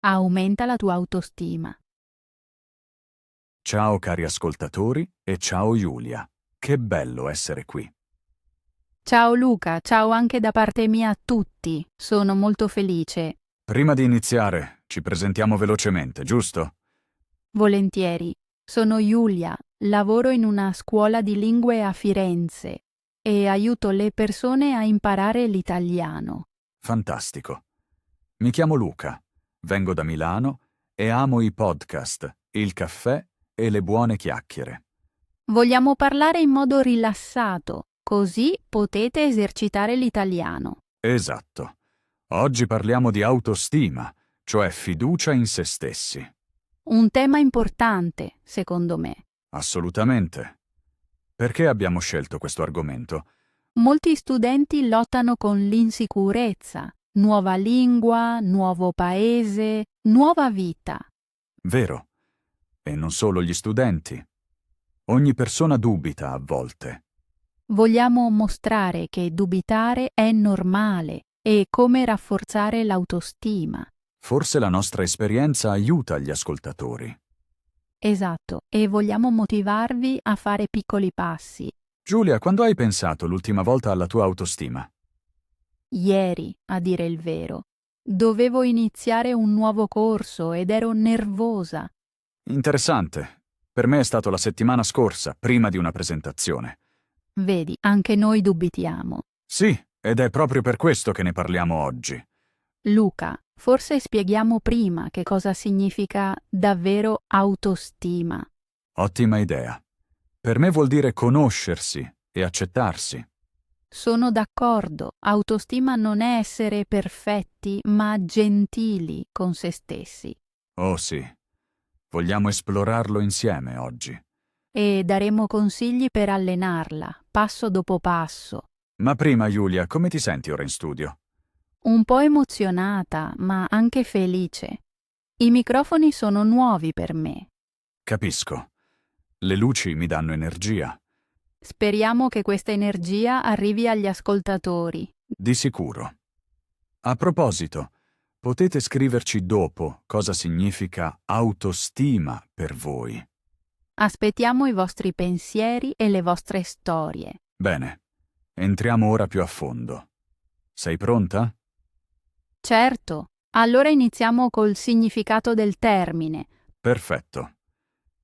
Aumenta la tua autostima. Ciao cari ascoltatori e ciao Giulia. Che bello essere qui. Ciao Luca, ciao anche da parte mia a tutti. Sono molto felice. Prima di iniziare, ci presentiamo velocemente, giusto? Volentieri. Sono Giulia, lavoro in una scuola di lingue a Firenze e aiuto le persone a imparare l'italiano. Fantastico. Mi chiamo Luca, vengo da Milano e amo i podcast, il caffè e le buone chiacchiere. Vogliamo parlare in modo rilassato, così potete esercitare l'italiano. Esatto. Oggi parliamo di autostima, cioè fiducia in se stessi. Un tema importante, secondo me. Assolutamente. Perché abbiamo scelto questo argomento? Molti studenti lottano con l'insicurezza. Nuova lingua, nuovo paese, nuova vita. Vero. E non solo gli studenti. Ogni persona dubita a volte. Vogliamo mostrare che dubitare è normale e come rafforzare l'autostima. Forse la nostra esperienza aiuta gli ascoltatori. Esatto, e vogliamo motivarvi a fare piccoli passi. Giulia, quando hai pensato l'ultima volta alla tua autostima? Ieri, a dire il vero. Dovevo iniziare un nuovo corso ed ero nervosa. Interessante. Per me è stato la settimana scorsa, prima di una presentazione. Vedi, anche noi dubitiamo. Sì, ed è proprio per questo che ne parliamo oggi. Luca, forse spieghiamo prima che cosa significa davvero autostima. Ottima idea. Per me vuol dire conoscersi e accettarsi. Sono d'accordo, autostima non è essere perfetti, ma gentili con se stessi. Oh sì. Vogliamo esplorarlo insieme oggi. E daremo consigli per allenarla, passo dopo passo. Ma prima, Giulia, come ti senti ora in studio? Un po' emozionata, ma anche felice. I microfoni sono nuovi per me. Capisco. Le luci mi danno energia. Speriamo che questa energia arrivi agli ascoltatori. Di sicuro. A proposito, potete scriverci dopo cosa significa autostima per voi. Aspettiamo i vostri pensieri e le vostre storie. Bene, entriamo ora più a fondo. Sei pronta? Certo, allora iniziamo col significato del termine. Perfetto.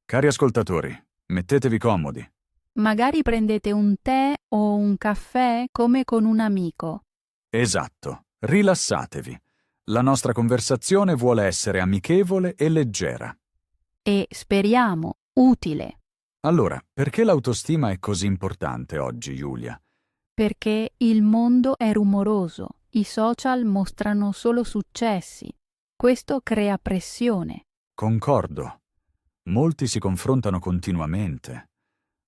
Cari ascoltatori, mettetevi comodi. Magari prendete un tè o un caffè come con un amico. Esatto, rilassatevi. La nostra conversazione vuole essere amichevole e leggera. E speriamo utile, Allora, perché l'autostima è così importante oggi, Giulia? perché il mondo è rumoroso, i social mostrano solo successi. Questo crea pressione. Concordo. Molti si confrontano continuamente.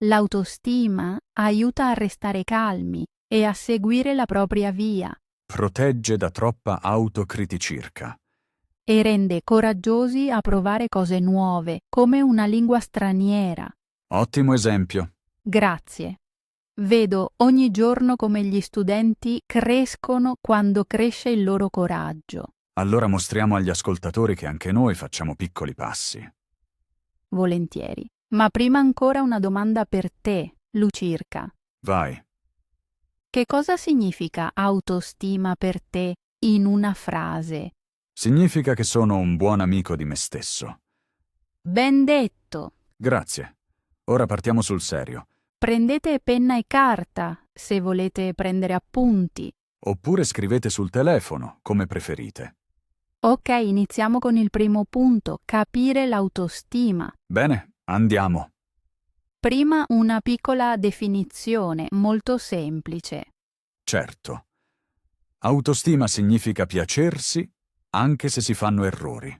L'autostima aiuta a restare calmi e a seguire la propria via Protegge da troppa autocriticirca. e rende coraggiosi a provare cose nuove, come una lingua straniera. Ottimo esempio. Grazie. Vedo ogni giorno come gli studenti crescono quando cresce il loro coraggio. Allora mostriamo agli ascoltatori che anche noi facciamo piccoli passi. Volentieri. Ma prima ancora una domanda per te, Lucirca. Vai. Che cosa significa autostima per te in una frase? Significa che sono un buon amico di me stesso. Ben detto! Grazie. Ora partiamo sul serio. Prendete penna e carta se volete prendere appunti. Oppure scrivete sul telefono, come preferite. Ok, iniziamo con il primo punto, capire l'autostima. Bene, andiamo. Prima una piccola definizione molto semplice. Certo. Autostima significa piacersi anche se si fanno errori.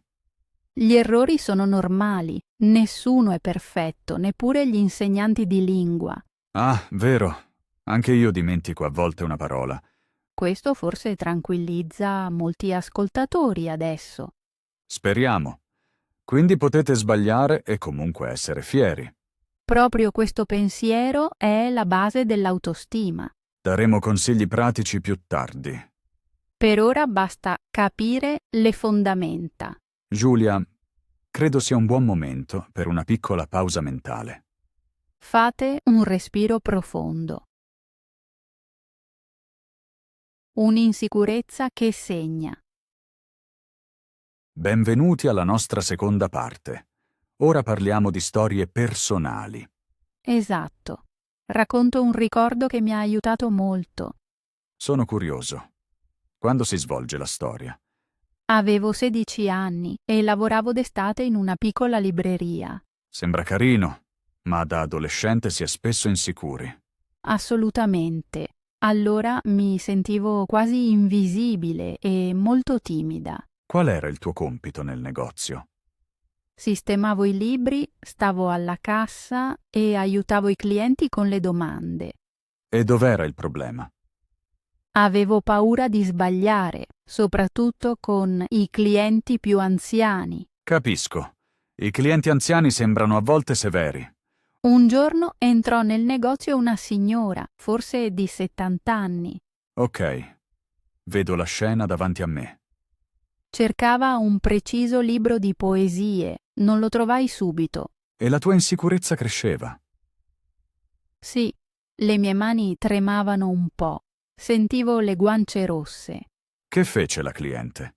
Gli errori sono normali, nessuno è perfetto, neppure gli insegnanti di lingua. Ah, vero. Anche io dimentico a volte una parola. Questo forse tranquillizza molti ascoltatori adesso. Speriamo. Quindi potete sbagliare e comunque essere fieri. Proprio questo pensiero è la base dell'autostima. Daremo consigli pratici più tardi. Per ora basta capire le fondamenta. Giulia, credo sia un buon momento per una piccola pausa mentale. Fate un respiro profondo. Un'insicurezza che segna. Benvenuti alla nostra seconda parte. Ora parliamo di storie personali. Esatto. Racconto un ricordo che mi ha aiutato molto. Sono curioso. Quando si svolge la storia? Avevo 16 anni e lavoravo d'estate in una piccola libreria. Sembra carino, ma da adolescente si è spesso insicuri. Assolutamente. Allora mi sentivo quasi invisibile e molto timida. Qual era il tuo compito nel negozio? Sistemavo i libri, stavo alla cassa e aiutavo i clienti con le domande. E dov'era il problema? Avevo paura di sbagliare, soprattutto con i clienti più anziani. Capisco. I clienti anziani sembrano a volte severi. Un giorno entrò nel negozio una signora, forse di 70 anni. Ok, vedo la scena davanti a me. Cercava un preciso libro di poesie. Non lo trovai subito. E la tua insicurezza cresceva. Sì, le mie mani tremavano un po'. Sentivo le guance rosse. Che fece la cliente?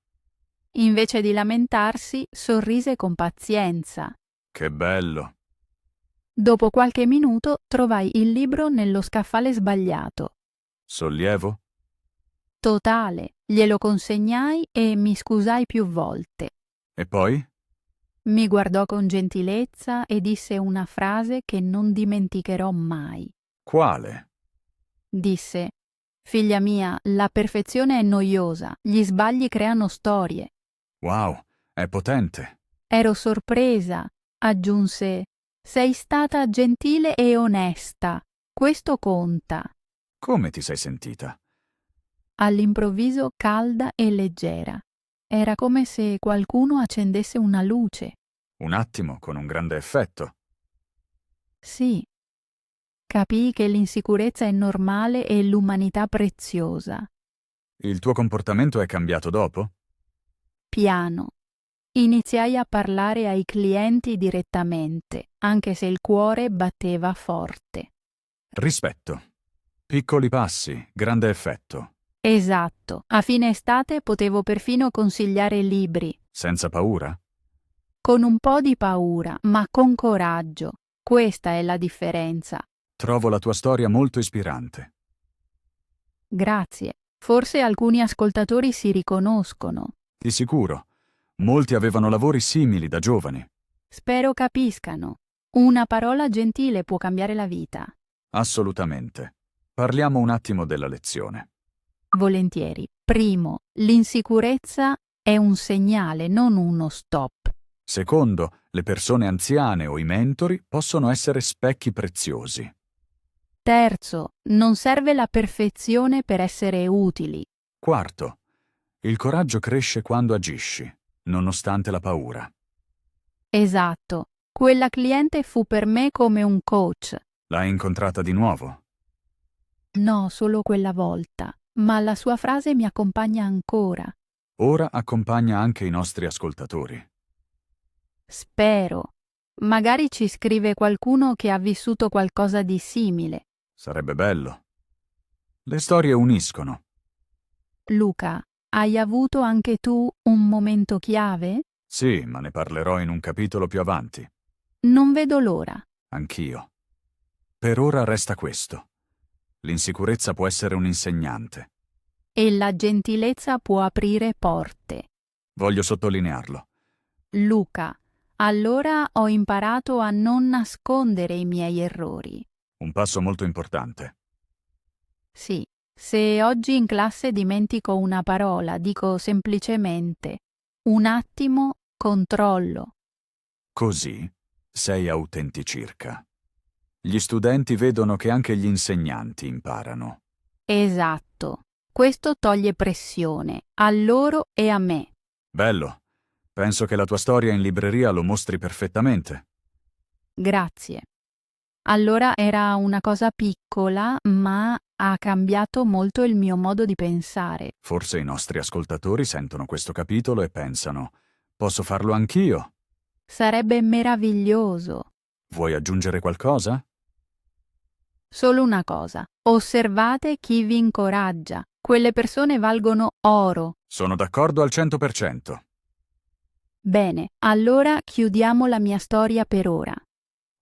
Invece di lamentarsi, sorrise con pazienza. Che bello. Dopo qualche minuto trovai il libro nello scaffale sbagliato. Sollievo? Totale, glielo consegnai e mi scusai più volte. E poi? Mi guardò con gentilezza e disse una frase che non dimenticherò mai. Quale? Disse: «Figlia mia, la perfezione è noiosa, gli sbagli creano storie». Wow, è potente. Ero sorpresa. Aggiunse: «Sei stata gentile e onesta. Questo conta». Come ti sei sentita? All'improvviso calda e leggera. Era come se qualcuno accendesse una luce. Un attimo, con un grande effetto. Sì. Capii che l'insicurezza è normale e l'umanità preziosa. Il tuo comportamento è cambiato dopo? Piano. Iniziai a parlare ai clienti direttamente, anche se il cuore batteva forte. Rispetto. Piccoli passi, grande effetto. Esatto. A fine estate potevo perfino consigliare libri. Senza paura? Con un po' di paura, ma con coraggio. Questa è la differenza. Trovo la tua storia molto ispirante. Grazie. Forse alcuni ascoltatori si riconoscono. Di sicuro. Molti avevano lavori simili da giovani. Spero capiscano. Una parola gentile può cambiare la vita. Assolutamente. Parliamo un attimo della lezione. Volentieri. Primo, l'insicurezza è un segnale, non uno stop. Secondo, le persone anziane o i mentori possono essere specchi preziosi. Terzo, non serve la perfezione per essere utili. Quarto, il coraggio cresce quando agisci, nonostante la paura. Esatto. Quella cliente fu per me come un coach. L'hai incontrata di nuovo? No, solo quella volta. Ma la sua frase mi accompagna ancora. Ora accompagna anche i nostri ascoltatori. Spero. Magari ci scrive qualcuno che ha vissuto qualcosa di simile. Sarebbe bello. Le storie uniscono. Luca, hai avuto anche tu un momento chiave? Sì, ma ne parlerò in un capitolo più avanti. Non vedo l'ora. Anch'io. Per ora resta questo. L'insicurezza può essere un insegnante. E la gentilezza può aprire porte. Voglio sottolinearlo. Luca, allora ho imparato a non nascondere i miei errori. Un passo molto importante. Sì, se oggi in classe dimentico una parola, dico semplicemente: un attimo, controllo. Così sei autenticirca. Gli studenti vedono che anche gli insegnanti imparano. Esatto. Questo toglie pressione, a loro e a me. Bello. Penso che la tua storia in libreria lo mostri perfettamente. Grazie. Allora era una cosa piccola, ma ha cambiato molto il mio modo di pensare. Forse i nostri ascoltatori sentono questo capitolo e pensano: Posso farlo anch'io. Sarebbe meraviglioso. Vuoi aggiungere qualcosa? Solo una cosa. Osservate chi vi incoraggia. Quelle persone valgono oro. Sono d'accordo al 100%. Bene, allora chiudiamo la mia storia per ora.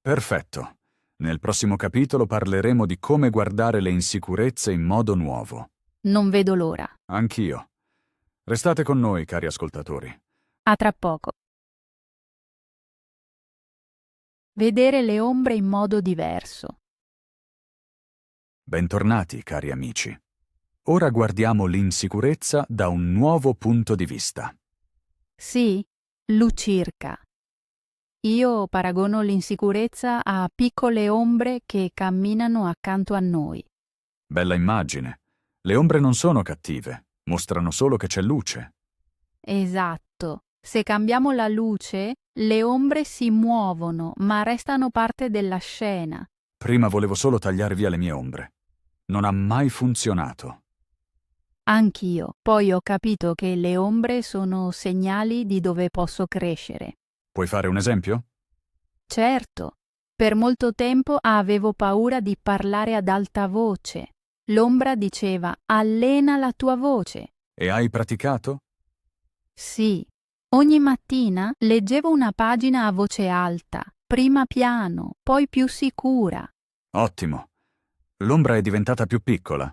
Perfetto. Nel prossimo capitolo parleremo di come guardare le insicurezze in modo nuovo. Non vedo l'ora. Anch'io. Restate con noi, cari ascoltatori. A tra poco. Vedere le ombre in modo diverso. Bentornati, cari amici. Ora guardiamo l'insicurezza da un nuovo punto di vista. Sì, Lucirca. Io paragono l'insicurezza a piccole ombre che camminano accanto a noi. Bella immagine. Le ombre non sono cattive, mostrano solo che c'è luce. Esatto. Se cambiamo la luce, le ombre si muovono, ma restano parte della scena. Prima volevo solo tagliare via le mie ombre. Non ha mai funzionato. Anch'io. Poi ho capito che le ombre sono segnali di dove posso crescere. Puoi fare un esempio? Certo. Per molto tempo avevo paura di parlare ad alta voce. L'ombra diceva: allena la tua voce. E hai praticato? Sì. Ogni mattina leggevo una pagina a voce alta, prima piano, poi più sicura. Ottimo. L'ombra è diventata più piccola.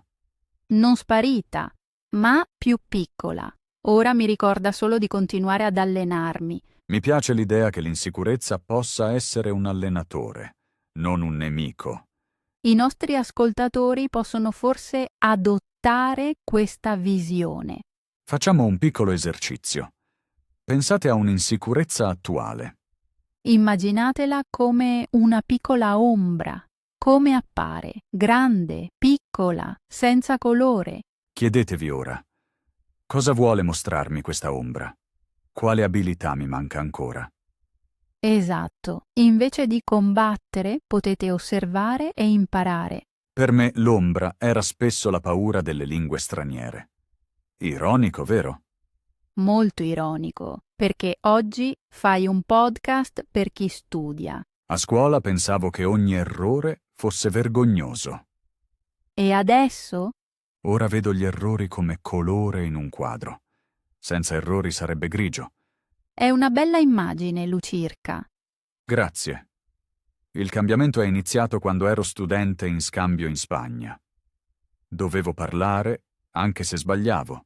Non sparita, ma più piccola. Ora mi ricorda solo di continuare ad allenarmi. Mi piace l'idea che l'insicurezza possa essere un allenatore, non un nemico. I nostri ascoltatori possono forse adottare questa visione. Facciamo un piccolo esercizio. Pensate a un'insicurezza attuale. Immaginatela come una piccola ombra. Come appare? Grande, piccola, senza colore. Chiedetevi ora, cosa vuole mostrarmi questa ombra? Quale abilità mi manca ancora? Esatto. Invece di combattere, potete osservare e imparare. Per me l'ombra era spesso la paura delle lingue straniere. Ironico, vero? Molto ironico, perché oggi fai un podcast per chi studia. A scuola pensavo che ogni errore fosse vergognoso. E adesso? Ora vedo gli errori come colore in un quadro. Senza errori sarebbe grigio. È una bella immagine, Lucirca. Grazie. Il cambiamento è iniziato quando ero studente in scambio in Spagna. Dovevo parlare, anche se sbagliavo.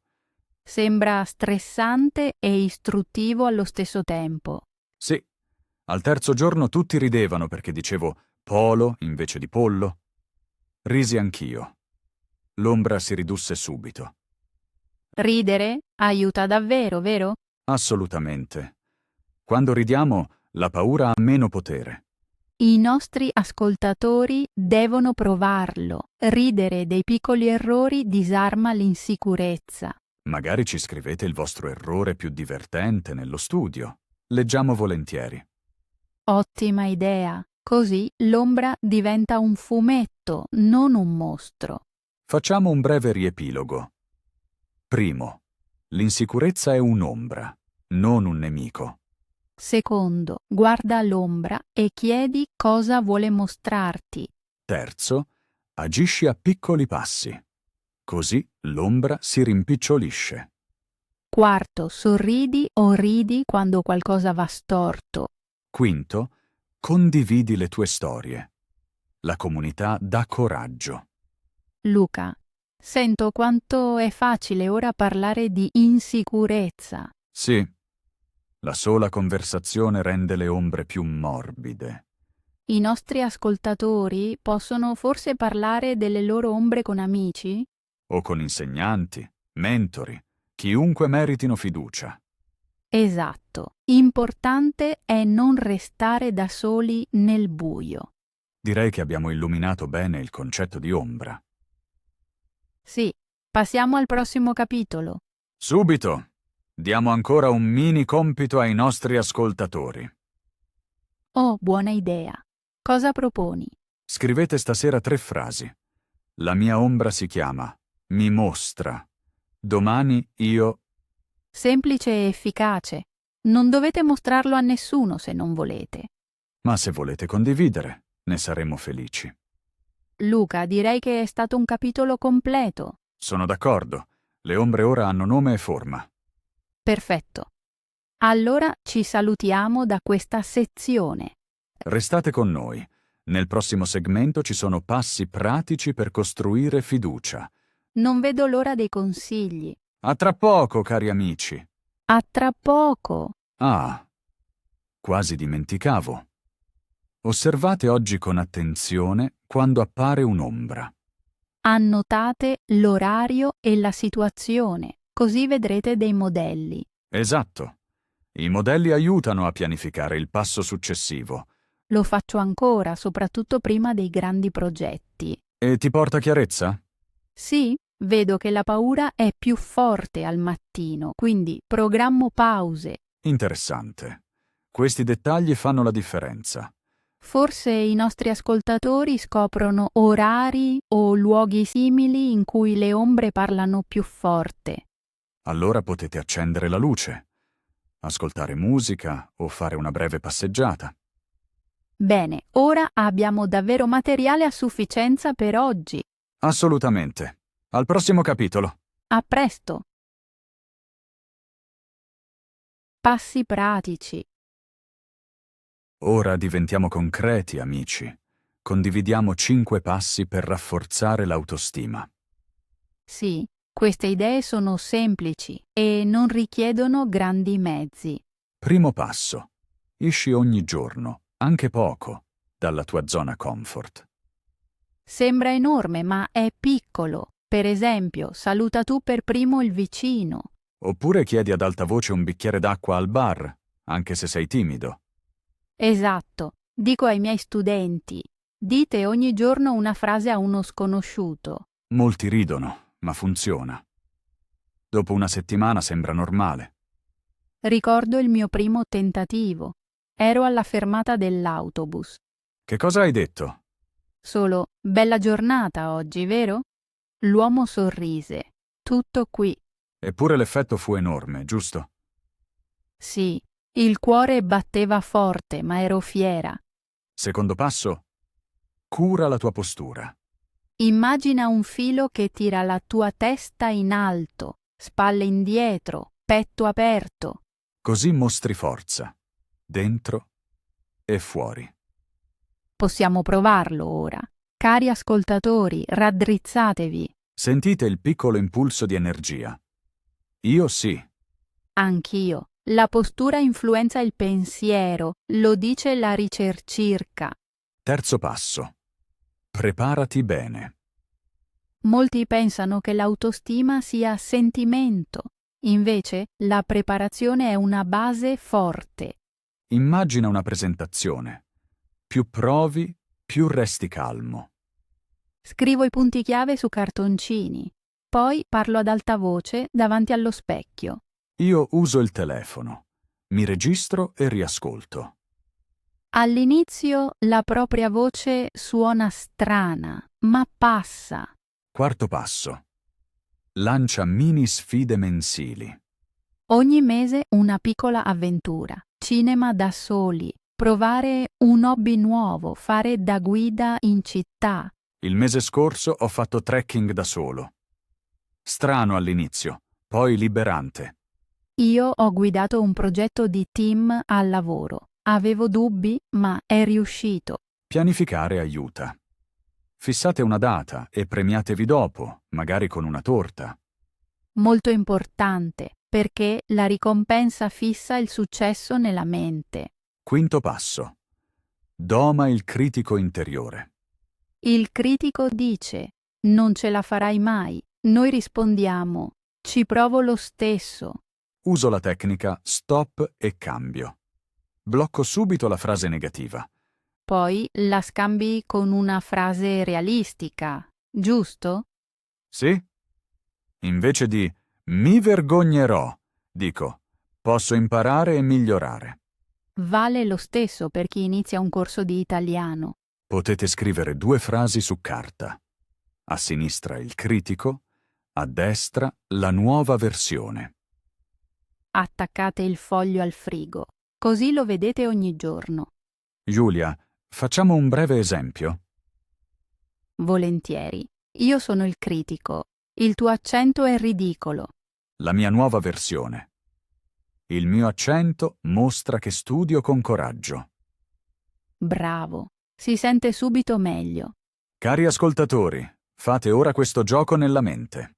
Sembra stressante e istruttivo allo stesso tempo. Sì, al terzo giorno tutti ridevano perché dicevo polo invece di pollo. Risi anch'io. L'ombra si ridusse subito. Ridere aiuta davvero, vero? Assolutamente. Quando ridiamo, la paura ha meno potere. I nostri ascoltatori devono provarlo. Ridere dei piccoli errori disarma l'insicurezza. Magari ci scrivete il vostro errore più divertente nello studio. Leggiamo volentieri. Ottima idea. Così l'ombra diventa un fumetto, non un mostro. Facciamo un breve riepilogo. Primo, l'insicurezza è un'ombra, non un nemico. Secondo, guarda l'ombra e chiedi cosa vuole mostrarti. Terzo, agisci a piccoli passi. Così l'ombra si rimpicciolisce. Quarto, sorridi o ridi quando qualcosa va storto. Quinto, condividi le tue storie. La comunità dà coraggio. Luca, sento quanto è facile ora parlare di insicurezza. Sì, la sola conversazione rende le ombre più morbide. I nostri ascoltatori possono forse parlare delle loro ombre con amici? O con insegnanti, mentori, chiunque meritino fiducia. Esatto. Importante è non restare da soli nel buio. Direi che abbiamo illuminato bene il concetto di ombra. Sì, passiamo al prossimo capitolo. Subito! Diamo ancora un mini compito ai nostri ascoltatori. Oh, buona idea. Cosa proponi? Scrivete stasera 3 frasi. La mia ombra si chiama Mi mostra. Domani io... Semplice e efficace. Non dovete mostrarlo a nessuno se non volete. Ma se volete condividere, ne saremo felici. Luca, direi che è stato un capitolo completo. Sono d'accordo. Le ombre ora hanno nome e forma. Perfetto. Allora ci salutiamo da questa sezione. Restate con noi. Nel prossimo segmento ci sono passi pratici per costruire fiducia. Non vedo l'ora dei consigli. A tra poco, cari amici. A tra poco. Ah, quasi dimenticavo. Osservate oggi con attenzione quando appare un'ombra. Annotate l'orario e la situazione, così vedrete dei modelli. Esatto. I modelli aiutano a pianificare il passo successivo. Lo faccio ancora, soprattutto prima dei grandi progetti. E ti porta chiarezza? Sì, vedo che la paura è più forte al mattino, quindi programmo pause. Interessante. Questi dettagli fanno la differenza. Forse i nostri ascoltatori scoprono orari o luoghi simili in cui le ombre parlano più forte. Allora potete accendere la luce, ascoltare musica o fare una breve passeggiata. Bene, ora abbiamo davvero materiale a sufficienza per oggi. Assolutamente. Al prossimo capitolo. A presto! Passi pratici. Ora diventiamo concreti, amici. Condividiamo 5 passi per rafforzare l'autostima. Sì, queste idee sono semplici e non richiedono grandi mezzi. Primo passo. Esci ogni giorno, anche poco, dalla tua zona comfort. Sembra enorme, ma è piccolo. Per esempio, saluta tu per primo il vicino. Oppure chiedi ad alta voce un bicchiere d'acqua al bar, anche se sei timido. Esatto, dico ai miei studenti, dite ogni giorno una frase a uno sconosciuto. Molti ridono, ma funziona. Dopo una settimana sembra normale. Ricordo il mio primo tentativo. Ero alla fermata dell'autobus. Che cosa hai detto? Solo, bella giornata oggi, vero? L'uomo sorrise. Tutto qui. Eppure l'effetto fu enorme, giusto? Sì, il cuore batteva forte, ma ero fiera. Secondo passo, cura la tua postura. Immagina un filo che tira la tua testa in alto, spalle indietro, petto aperto. Così mostri forza, dentro e fuori. Possiamo provarlo ora. Cari ascoltatori, raddrizzatevi. Sentite il piccolo impulso di energia. Io sì. Anch'io. La postura influenza il pensiero, lo dice la ricerca. Terzo passo. Preparati bene. Molti pensano che l'autostima sia sentimento, invece la preparazione è una base forte. Immagina una presentazione. Più provi, più resti calmo. Scrivo i punti chiave su cartoncini, poi parlo ad alta voce davanti allo specchio. Io uso il telefono. Mi registro e riascolto. All'inizio la propria voce suona strana, ma passa. Quarto passo. Lancia mini sfide mensili. Ogni mese una piccola avventura, cinema da soli, provare un hobby nuovo, fare da guida in città. Il mese scorso ho fatto trekking da solo. Strano all'inizio, poi liberante. Io ho guidato un progetto di team al lavoro. Avevo dubbi, ma è riuscito. Pianificare aiuta. Fissate una data e premiatevi dopo, magari con una torta. Molto importante, perché la ricompensa fissa il successo nella mente. Quinto passo. Doma il critico interiore. Il critico dice: non ce la farai mai. Noi rispondiamo: ci provo lo stesso. Uso la tecnica stop e cambio. Blocco subito la frase negativa. Poi la scambi con una frase realistica, giusto? Sì? Invece di mi vergognerò, dico posso imparare e migliorare. Vale lo stesso per chi inizia un corso di italiano. Potete scrivere 2 frasi su carta. A sinistra il critico, a destra la nuova versione. attaccate il foglio al frigo, così lo vedete ogni giorno. Giulia, facciamo un breve esempio. Volentieri. Io sono il critico. Il tuo accento è ridicolo. La mia nuova versione. Il mio accento mostra che studio con coraggio. Bravo. Si sente subito meglio. Cari ascoltatori, fate ora questo gioco nella mente.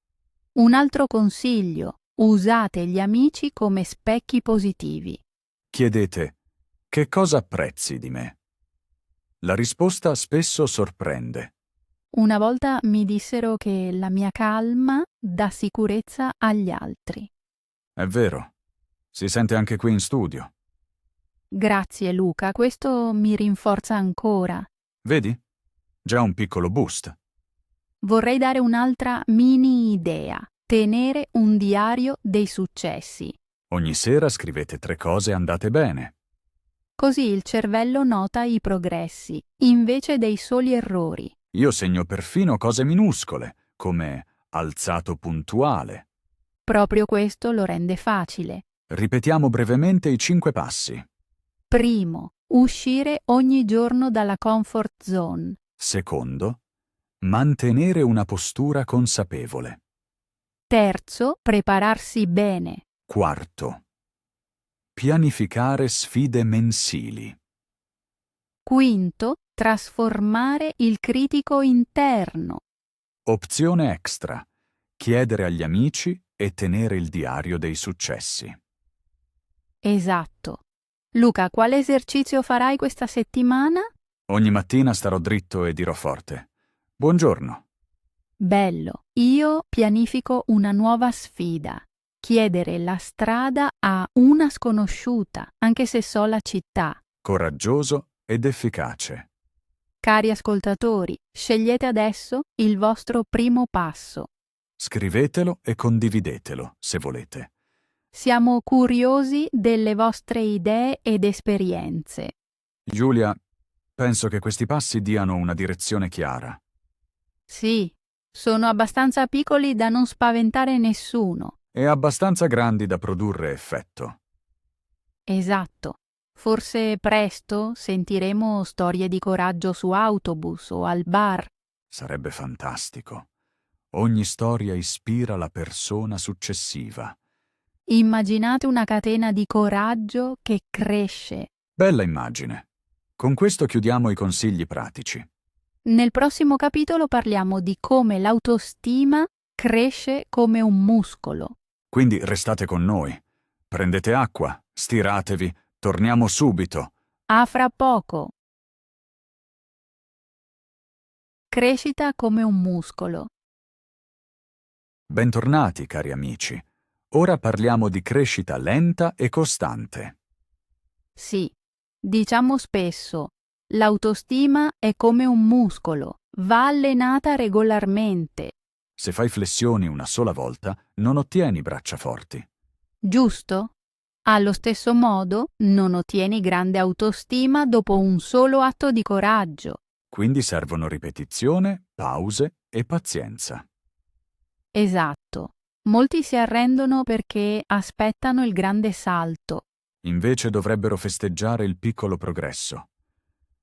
Un altro consiglio. Usate gli amici come specchi positivi. Chiedete: che cosa apprezzi di me? La risposta spesso sorprende. Una volta mi dissero che la mia calma dà sicurezza agli altri. È vero, si sente anche qui in studio. Grazie Luca, questo mi rinforza ancora. Vedi? Già un piccolo boost. Vorrei dare un'altra mini idea. Tenere un diario dei successi. Ogni sera scrivete 3 cose andate bene. Così il cervello nota i progressi, invece dei soli errori. Io segno perfino cose minuscole, come alzato puntuale. Proprio questo lo rende facile. Ripetiamo brevemente i 5 passi. Primo, uscire ogni giorno dalla comfort zone. Secondo, mantenere una postura consapevole. Terzo, prepararsi bene. Quarto, pianificare sfide mensili. Quinto, trasformare il critico interno. Opzione extra, chiedere agli amici e tenere il diario dei successi. Esatto. Luca, quale esercizio farai questa settimana? Ogni mattina starò dritto e dirò forte: buongiorno. Bello. Io pianifico una nuova sfida. Chiedere la strada a una sconosciuta, anche se so la città. Coraggioso ed efficace. Cari ascoltatori, scegliete adesso il vostro primo passo. Scrivetelo e condividetelo, se volete. Siamo curiosi delle vostre idee ed esperienze. Giulia, penso che questi passi diano una direzione chiara. Sì, sono abbastanza piccoli da non spaventare nessuno. E abbastanza grandi da produrre effetto. Esatto. Forse presto sentiremo storie di coraggio su autobus o al bar. Sarebbe fantastico. Ogni storia ispira la persona successiva. Immaginate una catena di coraggio che cresce. Bella immagine. Con questo chiudiamo i consigli pratici. Nel prossimo capitolo parliamo di come l'autostima cresce come un muscolo. Quindi restate con noi. Prendete acqua, stiratevi, torniamo subito. A fra poco. Crescita come un muscolo. Bentornati, cari amici. Ora parliamo di crescita lenta e costante. Sì, diciamo spesso, l'autostima è come un muscolo, va allenata regolarmente. Se fai flessioni una sola volta, non ottieni braccia forti. Giusto? Allo stesso modo, non ottieni grande autostima dopo un solo atto di coraggio. Quindi servono ripetizione, pause e pazienza. Esatto. Molti si arrendono perché aspettano il grande salto. Invece dovrebbero festeggiare il piccolo progresso.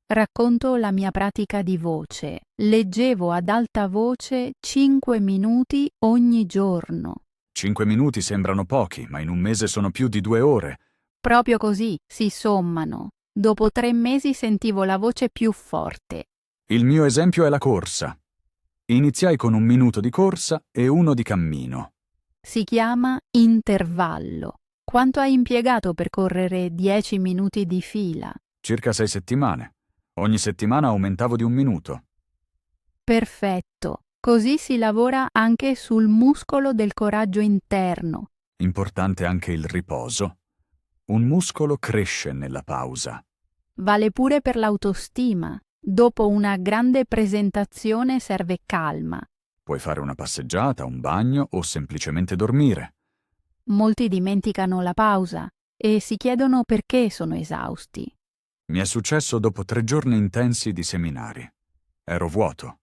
Racconto la mia pratica di voce. Leggevo ad alta voce 5 minuti ogni giorno. 5 minuti sembrano pochi, ma in un mese sono più di 2 ore. Proprio così si sommano. Dopo 3 mesi sentivo la voce più forte. Il mio esempio è la corsa. Iniziai con 1 minuto di corsa e 1 di cammino. Si chiama intervallo. Quanto hai impiegato per correre 10 minuti di fila? Circa 6 settimane. Ogni settimana aumentavo di 1 minuto. Perfetto. Così si lavora anche sul muscolo del coraggio interno. Importante anche il riposo. Un muscolo cresce nella pausa. Vale pure per l'autostima. Dopo una grande presentazione serve calma. Puoi fare una passeggiata, un bagno o semplicemente dormire. Molti dimenticano la pausa e si chiedono perché sono esausti. Mi è successo dopo 3 giorni intensi di seminari. Ero vuoto.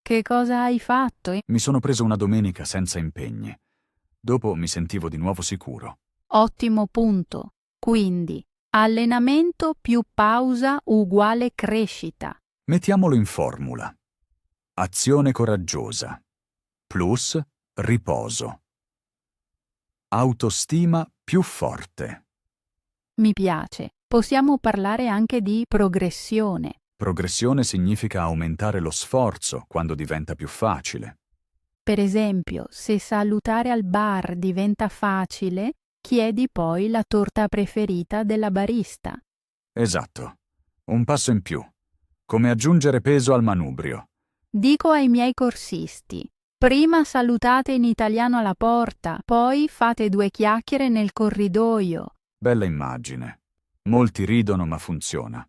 Che cosa hai fatto? Mi sono preso una domenica senza impegni. Dopo mi sentivo di nuovo sicuro. Ottimo punto. Quindi, allenamento più pausa uguale crescita. Mettiamolo in formula. Azione coraggiosa plus riposo. Autostima più forte. Mi piace. Possiamo parlare anche di progressione. Progressione significa aumentare lo sforzo quando diventa più facile. Per esempio, se salutare al bar diventa facile, chiedi poi la torta preferita della barista. Esatto. Un passo in più. Come aggiungere peso al manubrio. Dico ai miei corsisti, prima salutate in italiano alla porta, poi fate 2 chiacchiere nel corridoio. Bella immagine. Molti ridono ma funziona.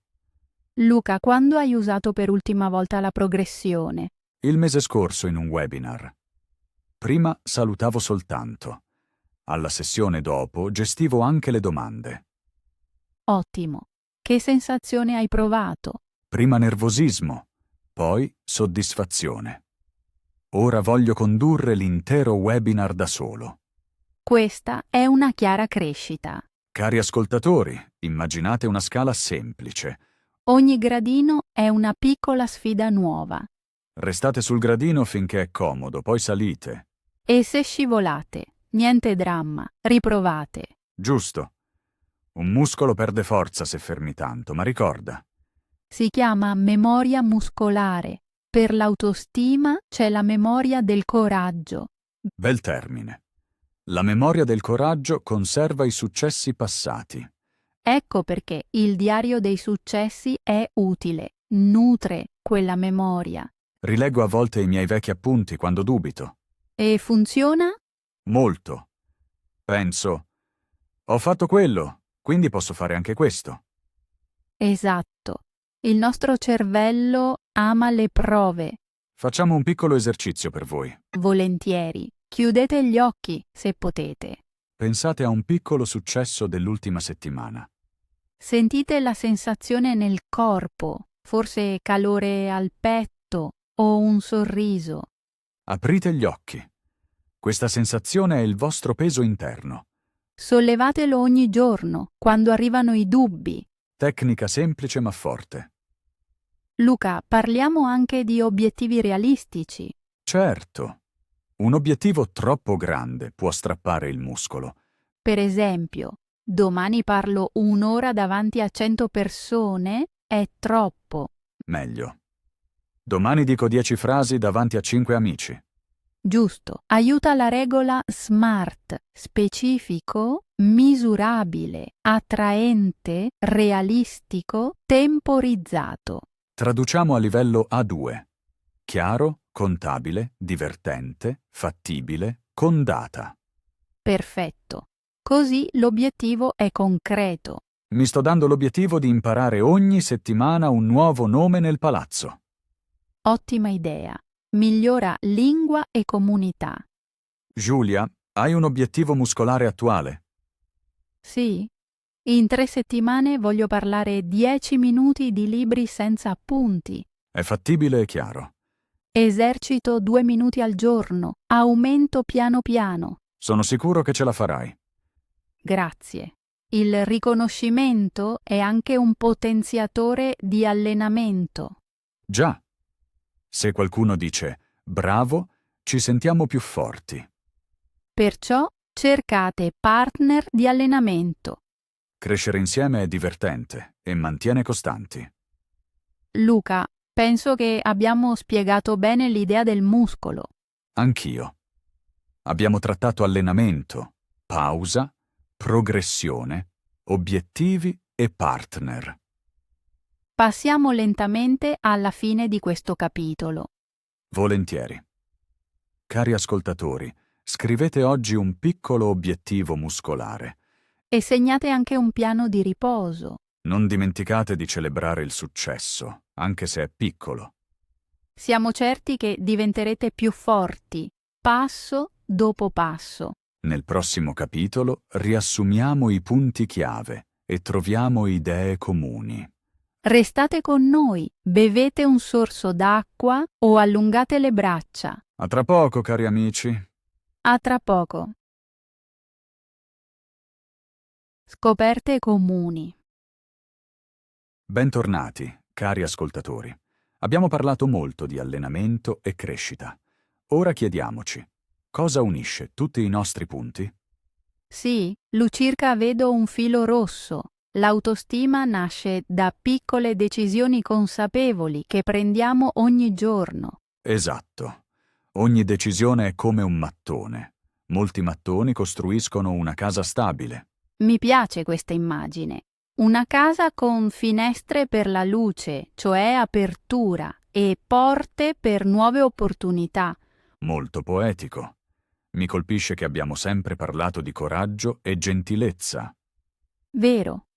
Luca, quando hai usato per ultima volta la progressione? Il mese scorso in un webinar. Prima salutavo soltanto. Alla sessione dopo gestivo anche le domande. Ottimo. Che sensazione hai provato? Prima nervosismo, poi soddisfazione. Ora voglio condurre l'intero webinar da solo. Questa è una chiara crescita. Cari ascoltatori, immaginate una scala semplice. Ogni gradino è una piccola sfida nuova. Restate sul gradino finché è comodo, poi salite. E se scivolate, niente dramma, riprovate. Giusto. Un muscolo perde forza se fermi tanto, ma ricorda. Si chiama memoria muscolare. Per l'autostima c'è la memoria del coraggio. Bel termine. La memoria del coraggio conserva i successi passati. Ecco perché il diario dei successi è utile, nutre quella memoria. Rileggo a volte i miei vecchi appunti quando dubito. E funziona? Molto. Penso, ho fatto quello, quindi posso fare anche questo. Esatto. Il nostro cervello ama le prove. Facciamo un piccolo esercizio per voi. Volentieri. Chiudete gli occhi, se potete. Pensate a un piccolo successo dell'ultima settimana. Sentite la sensazione nel corpo, forse calore al petto o un sorriso. Aprite gli occhi. Questa sensazione è il vostro peso interno. Sollevatelo ogni giorno, quando arrivano i dubbi. Tecnica semplice ma forte. Luca, parliamo anche di obiettivi realistici. Certo. Un obiettivo troppo grande può strappare il muscolo. Per esempio, domani parlo 1 ora davanti a 100 persone, è troppo. Meglio. Domani dico 10 frasi davanti a 5 amici. Giusto. Aiuta la regola SMART, specifico, misurabile, attraente, realistico, temporizzato. Traduciamo a livello A2. Chiaro, contabile, divertente, fattibile, con data. Perfetto. Così l'obiettivo è concreto. Mi sto dando l'obiettivo di imparare ogni settimana un nuovo nome nel palazzo. Ottima idea. Migliora lingua e comunità. Giulia, hai un obiettivo muscolare attuale? Sì. In 3 settimane voglio parlare 10 minuti di libri senza appunti. È fattibile e chiaro. Esercito 2 minuti al giorno. Aumento piano piano. Sono sicuro che ce la farai. Grazie. Il riconoscimento è anche un potenziatore di allenamento. Già. Se qualcuno dice bravo, ci sentiamo più forti. Perciò cercate partner di allenamento. Crescere insieme è divertente e mantiene costanti. Luca, penso che abbiamo spiegato bene l'idea del muscolo. Anch'io. Abbiamo trattato allenamento, pausa, progressione, obiettivi e partner. Passiamo lentamente alla fine di questo capitolo. Volentieri. Cari ascoltatori, scrivete oggi un piccolo obiettivo muscolare. E segnate anche un piano di riposo. Non dimenticate di celebrare il successo, anche se è piccolo. Siamo certi che diventerete più forti, passo dopo passo. Nel prossimo capitolo riassumiamo i punti chiave e troviamo idee comuni. Restate con noi, bevete un sorso d'acqua o allungate le braccia. A tra poco, cari amici. A tra poco. Scoperte comuni. Bentornati, cari ascoltatori. Abbiamo parlato molto di allenamento e crescita. Ora chiediamoci, cosa unisce tutti i nostri punti? Sì, Lucirca vedo un filo rosso. L'autostima nasce da piccole decisioni consapevoli che prendiamo ogni giorno. Esatto. Ogni decisione è come un mattone. Molti mattoni costruiscono una casa stabile. Mi piace questa immagine. Una casa con finestre per la luce, cioè apertura, e porte per nuove opportunità. Molto poetico. Mi colpisce che abbiamo sempre parlato di coraggio e gentilezza. Vero.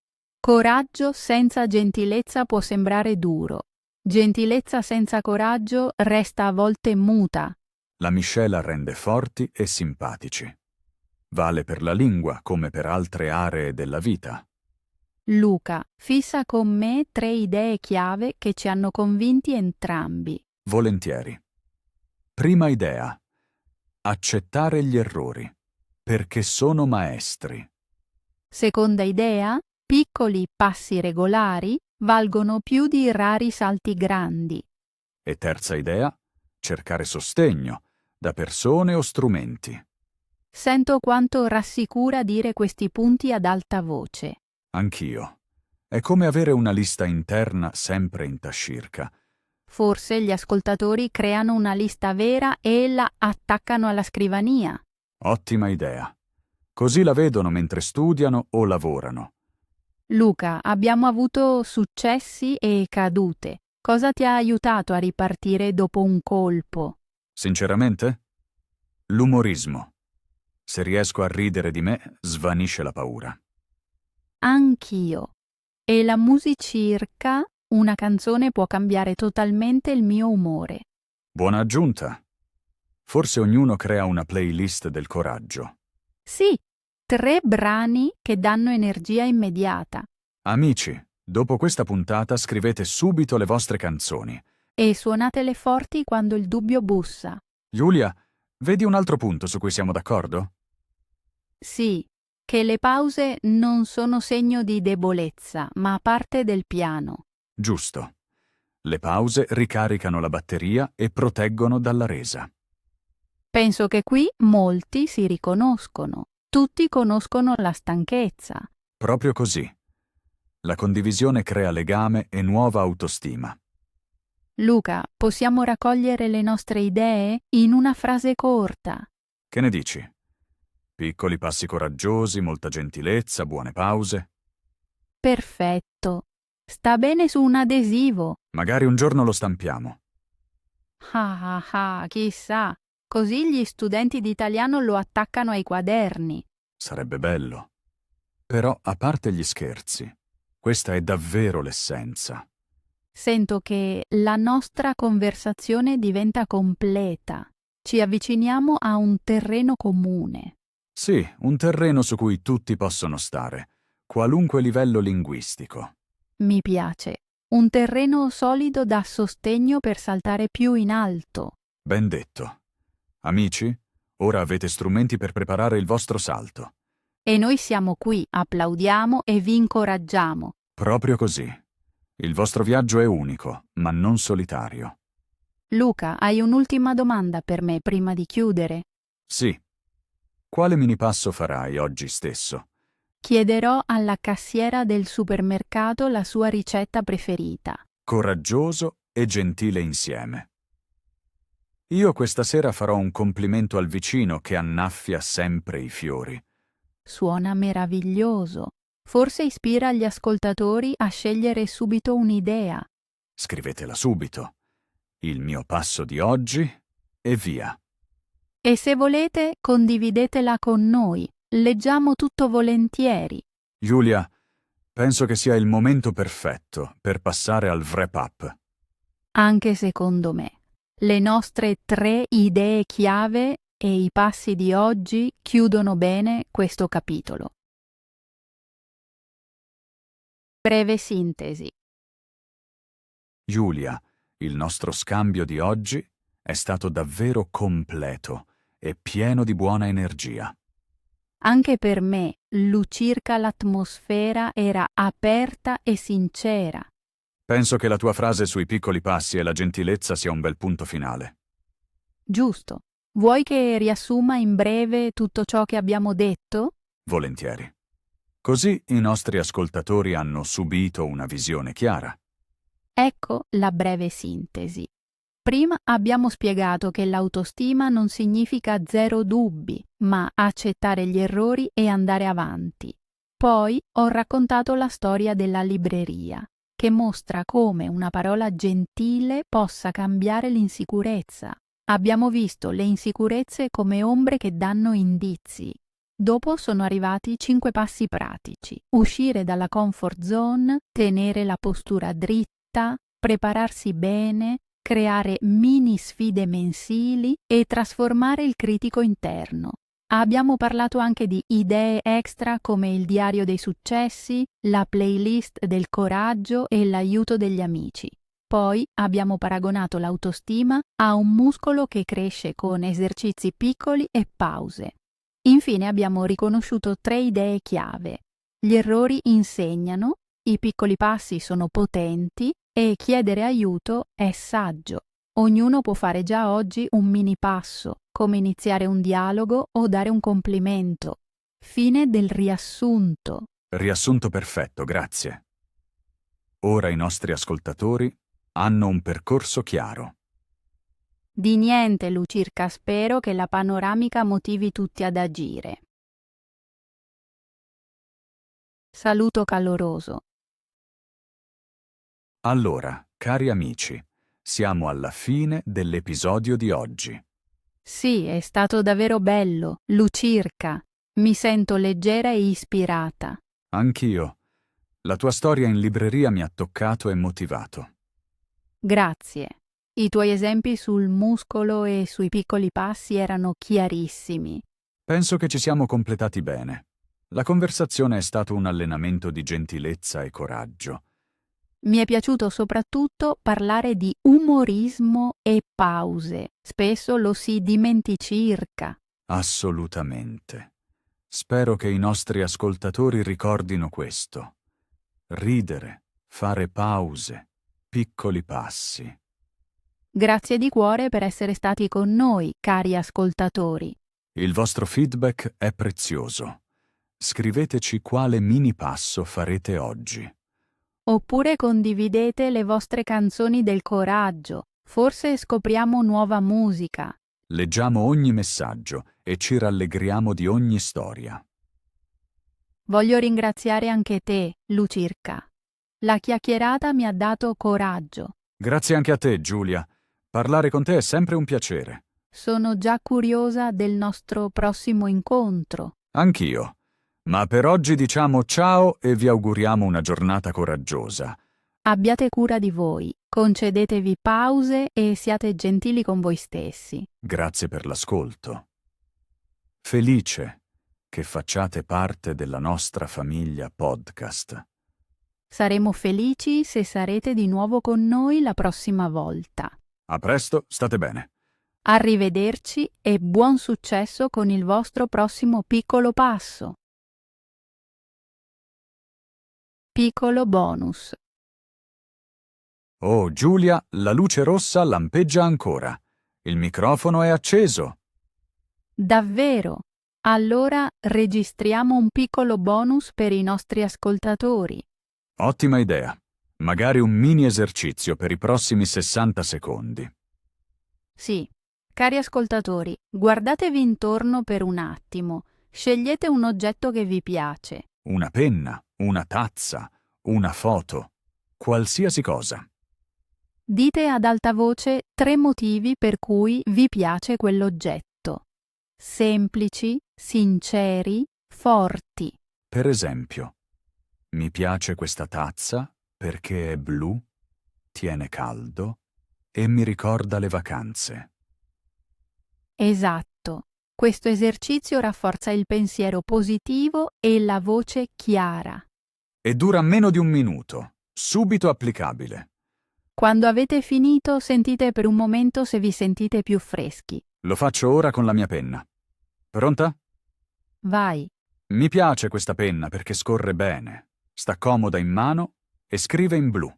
Coraggio senza gentilezza può sembrare duro. Gentilezza senza coraggio resta a volte muta. La miscela rende forti e simpatici. Vale per la lingua come per altre aree della vita. Luca, fissa con me 3 idee chiave che ci hanno convinti entrambi. Volentieri. Prima idea. Accettare gli errori, perché sono maestri. Seconda idea, piccoli passi regolari valgono più di rari salti grandi. E terza idea. Cercare sostegno, da persone o strumenti. Sento quanto rassicura dire questi punti ad alta voce. Anch'io. È come avere una lista interna sempre in tascirca. Forse gli ascoltatori creano una lista vera e la attaccano alla scrivania. Ottima idea. Così la vedono mentre studiano o lavorano. Luca, abbiamo avuto successi e cadute. Cosa ti ha aiutato a ripartire dopo un colpo? Sinceramente? L'umorismo. Se riesco a ridere di me, svanisce la paura. Anch'io. E la musicirca, una canzone può cambiare totalmente il mio umore. Buona aggiunta. Forse ognuno crea una playlist del coraggio. Sì, 3 brani che danno energia immediata. Amici, dopo questa puntata scrivete subito le vostre canzoni. E suonatele forti quando il dubbio bussa. Giulia, vedi un altro punto su cui siamo d'accordo? Sì, che le pause non sono segno di debolezza, ma parte del piano. Giusto. Le pause ricaricano la batteria e proteggono dalla resa. Penso che qui molti si riconoscono. Tutti conoscono la stanchezza. Proprio così. La condivisione crea legame e nuova autostima. Luca, possiamo raccogliere le nostre idee in una frase corta. Che ne dici? Piccoli passi coraggiosi, molta gentilezza, buone pause. Perfetto. Sta bene su un adesivo. Magari un giorno lo stampiamo. Ah ah ah, chissà. Così gli studenti di italiano lo attaccano ai quaderni. Sarebbe bello. Però, a parte gli scherzi, questa è davvero l'essenza. Sento che la nostra conversazione diventa completa. Ci avviciniamo a un terreno comune. Sì, un terreno su cui tutti possono stare, qualunque livello linguistico. Mi piace. Un terreno solido dà sostegno per saltare più in alto. Ben detto. Amici, ora avete strumenti per preparare il vostro salto. E noi siamo qui, applaudiamo e vi incoraggiamo. Proprio così. Il vostro viaggio è unico, ma non solitario. Luca, hai un'ultima domanda per me prima di chiudere? Sì. Quale minipasso farai oggi stesso? Chiederò alla cassiera del supermercato la sua ricetta preferita. Coraggioso e gentile insieme. Io questa sera farò un complimento al vicino che annaffia sempre i fiori. Suona meraviglioso. Forse ispira gli ascoltatori a scegliere subito un'idea. Scrivetela subito. Il mio passo di oggi e via. E se volete, condividetela con noi. Leggiamo tutto volentieri. Giulia, penso che sia il momento perfetto per passare al wrap-up. Anche secondo me. Le nostre 3 idee chiave e i passi di oggi chiudono bene questo capitolo. Breve sintesi. Giulia, il nostro scambio di oggi è stato davvero completo e pieno di buona energia. Anche per me, Lucirca, l'atmosfera era aperta e sincera. Penso che la tua frase sui piccoli passi e la gentilezza sia un bel punto finale. Giusto. Vuoi che riassuma in breve tutto ciò che abbiamo detto? Volentieri. Così i nostri ascoltatori hanno subito una visione chiara. Ecco la breve sintesi. Prima abbiamo spiegato che l'autostima non significa zero dubbi, ma accettare gli errori e andare avanti. Poi ho raccontato la storia della libreria, che mostra come una parola gentile possa cambiare l'insicurezza. Abbiamo visto le insicurezze come ombre che danno indizi. Dopo sono arrivati 5 passi pratici: uscire dalla comfort zone, tenere la postura dritta, prepararsi bene, creare mini sfide mensili e trasformare il critico interno. Abbiamo parlato anche di idee extra come il diario dei successi, la playlist del coraggio e l'aiuto degli amici. Poi abbiamo paragonato l'autostima a un muscolo che cresce con esercizi piccoli e pause. Infine abbiamo riconosciuto 3 idee chiave. Gli errori insegnano, i piccoli passi sono potenti e chiedere aiuto è saggio. Ognuno può fare già oggi un mini passo, come iniziare un dialogo o dare un complimento. Fine del riassunto. Riassunto perfetto, grazie. Ora i nostri ascoltatori hanno un percorso chiaro. Di niente, Lucirca, spero che la panoramica motivi tutti ad agire. Saluto caloroso. Allora, cari amici, siamo alla fine dell'episodio di oggi. Sì, è stato davvero bello, Lucirca. Mi sento leggera e ispirata. Anch'io. La tua storia in libreria mi ha toccato e motivato. Grazie. I tuoi esempi sul muscolo e sui piccoli passi erano chiarissimi. Penso che ci siamo completati bene. La conversazione è stato un allenamento di gentilezza e coraggio. Mi è piaciuto soprattutto parlare di umorismo e pause. Spesso lo si dimenticirca. Assolutamente. Spero che i nostri ascoltatori ricordino questo. Ridere, fare pause, piccoli passi. Grazie di cuore per essere stati con noi, cari ascoltatori. Il vostro feedback è prezioso. Scriveteci quale mini passo farete oggi. Oppure condividete le vostre canzoni del coraggio. Forse scopriamo nuova musica. Leggiamo ogni messaggio e ci rallegriamo di ogni storia. Voglio ringraziare anche te, Lucirca. La chiacchierata mi ha dato coraggio. Grazie anche a te, Giulia. Parlare con te è sempre un piacere. Sono già curiosa del nostro prossimo incontro. Anch'io. Ma per oggi diciamo ciao e vi auguriamo una giornata coraggiosa. Abbiate cura di voi, concedetevi pause e siate gentili con voi stessi. Grazie per l'ascolto. Felice che facciate parte della nostra famiglia podcast. Saremo felici se sarete di nuovo con noi la prossima volta. A presto, state bene. Arrivederci e buon successo con il vostro prossimo piccolo passo. Piccolo bonus. Oh, Giulia, la luce rossa lampeggia ancora. Il microfono è acceso. Davvero? Allora registriamo un piccolo bonus per i nostri ascoltatori. Ottima idea. Magari un mini esercizio per i prossimi 60 secondi. Sì. Cari ascoltatori, guardatevi intorno per un attimo. Scegliete un oggetto che vi piace. Una penna, una tazza, una foto, qualsiasi cosa. Dite ad alta voce 3 motivi per cui vi piace quell'oggetto. Semplici, sinceri, forti. Per esempio, mi piace questa tazza perché è blu, tiene caldo e mi ricorda le vacanze. Esatto. Questo esercizio rafforza il pensiero positivo e la voce chiara. E dura meno di un minuto, subito applicabile. Quando avete finito, sentite per un momento se vi sentite più freschi. Lo faccio ora con la mia penna. Pronta? Vai. Mi piace questa penna perché scorre bene, sta comoda in mano e scrive in blu.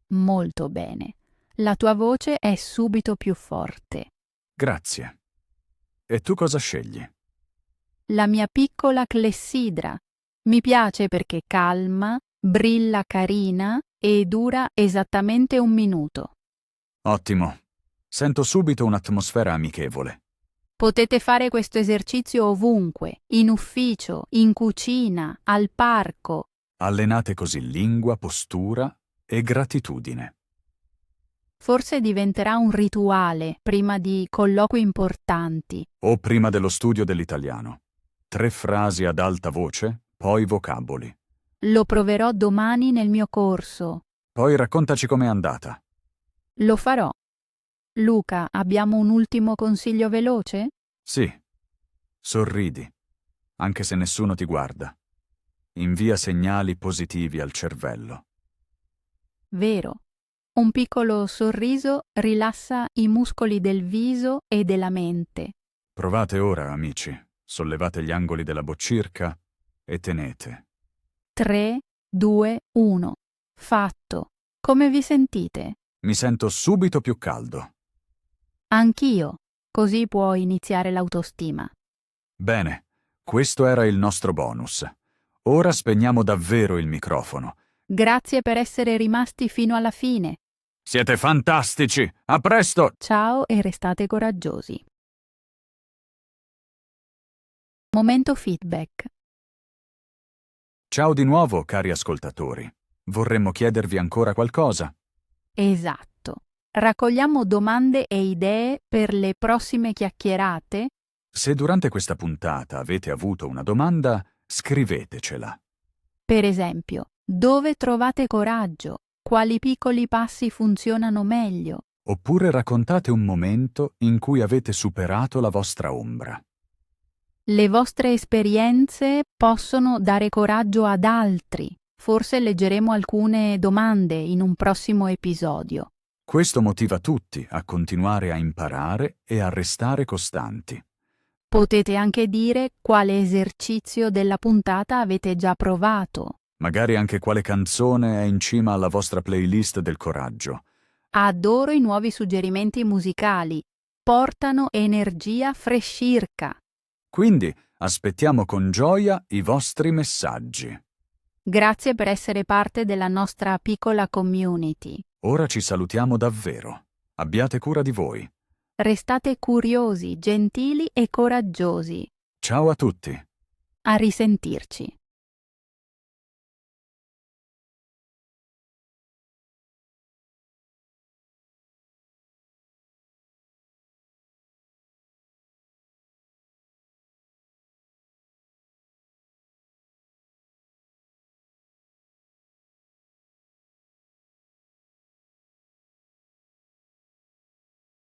Molto bene. La tua voce è subito più forte. Grazie. E tu cosa scegli? La mia piccola clessidra. Mi piace perché calma, brilla carina e dura esattamente 1 minuto. Ottimo. Sento subito un'atmosfera amichevole. Potete fare questo esercizio ovunque, in ufficio, in cucina, al parco. Allenate così lingua, postura e gratitudine. Forse diventerà un rituale prima di colloqui importanti. O prima dello studio dell'italiano. 3 frasi ad alta voce, poi vocaboli. Lo proverò domani nel mio corso. Poi raccontaci com'è andata. Lo farò. Luca, abbiamo un ultimo consiglio veloce? Sì. Sorridi, anche se nessuno ti guarda. Invia segnali positivi al cervello. Vero. Un piccolo sorriso rilassa i muscoli del viso e della mente. Provate ora, amici. Sollevate gli angoli della boccirca e tenete. 3, 2, 1. Fatto. Come vi sentite? Mi sento subito più caldo. Anch'io. Così può iniziare l'autostima. Bene, questo era il nostro bonus. Ora spegniamo davvero il microfono. Grazie per essere rimasti fino alla fine. Siete fantastici! A presto! Ciao e restate coraggiosi. Momento feedback. Ciao di nuovo, cari ascoltatori. Vorremmo chiedervi ancora qualcosa. Esatto. Raccogliamo domande e idee per le prossime chiacchierate. Se durante questa puntata avete avuto una domanda, scrivetecela. Per esempio, dove trovate coraggio? Quali piccoli passi funzionano meglio? Oppure raccontate un momento in cui avete superato la vostra ombra. Le vostre esperienze possono dare coraggio ad altri. Forse leggeremo alcune domande in un prossimo episodio. Questo motiva tutti a continuare a imparare e a restare costanti. Potete anche dire quale esercizio della puntata avete già provato. Magari anche quale canzone è in cima alla vostra playlist del coraggio. Adoro i nuovi suggerimenti musicali. Portano energia frescirca. Quindi aspettiamo con gioia i vostri messaggi. Grazie per essere parte della nostra piccola community. Ora ci salutiamo davvero. Abbiate cura di voi. Restate curiosi, gentili e coraggiosi. Ciao a tutti. A risentirci.